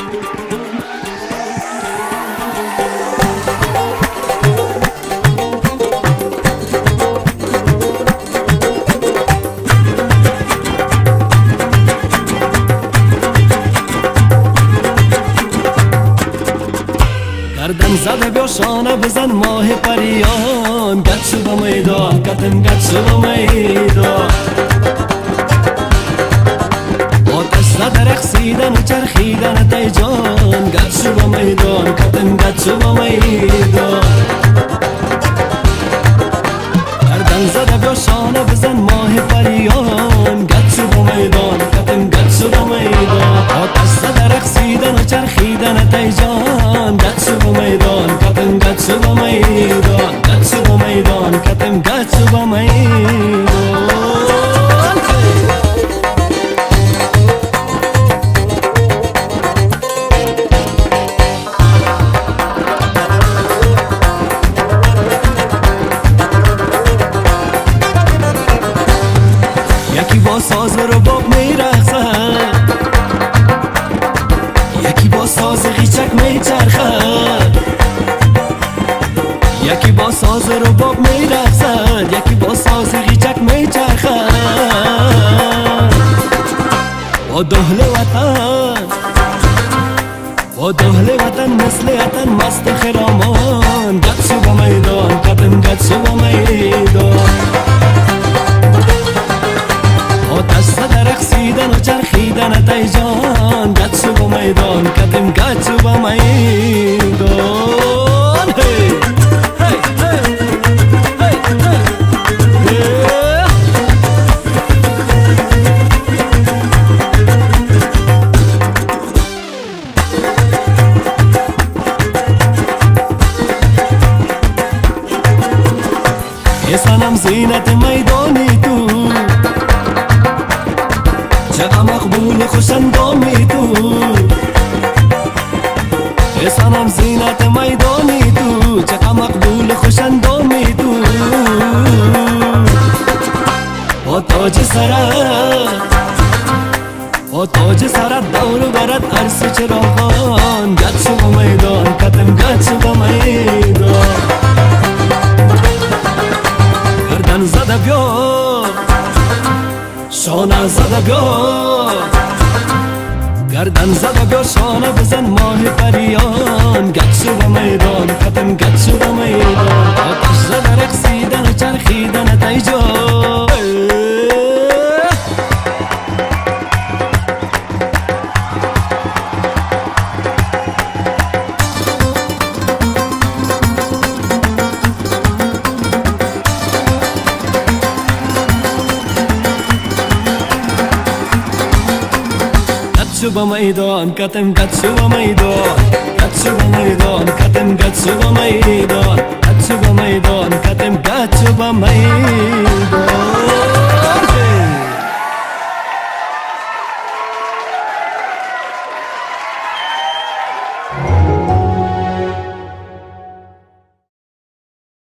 گردن زده بیا شانه بزن ماه پریان، گد شو به میدان قدم گد شو به میدان. آتش زده رقصیدن و چرخیدن تی جان، گد شو به میدان قدم گد شو به میدان. گردن زده بیا شانه بزن ماه پریان، گد شو به میدان قدم گد شو به میدان. آتش زده رقصیدن و چرخیدن تی جان، گد شو به میدان قدم گد شو به میدان. گد شو به میدان قدم گد شو به میدان. یکی با ساز رباب میرقصد، یکی با ساز غیچک میچرخد. یکی با ساز رباب میرقصد، یکی با ساز غیچک میچرخد. با دهل وطن، با دهل وطن مثل وطن مست خرامان، گد شو به میدان قدم گد شو به میدان. آتش زده رقصیدن و چرخیدن تی جان، گد شو به میدان قدم گد شو به میدان. ای صنم زینت میدانی تو، چقدر مقبول خوش اندامی تو. ای صنم زینت میدانی تو، چقدر مقبول خوش اندامی تو. با تاج سرت، با تاج سرت دور برد عرص چراغان، گد شو به میدان قدم گد شو به میدان. گردن زده بیا شانه زده بیا، گردن زده بیا شانه بزن ماه پریان، گد شو به میدان قدم گد شو به میدان. آتش زده رقصیدن و چرخیدن تی جان. گد شو به میدان قدم گد شو به میدان.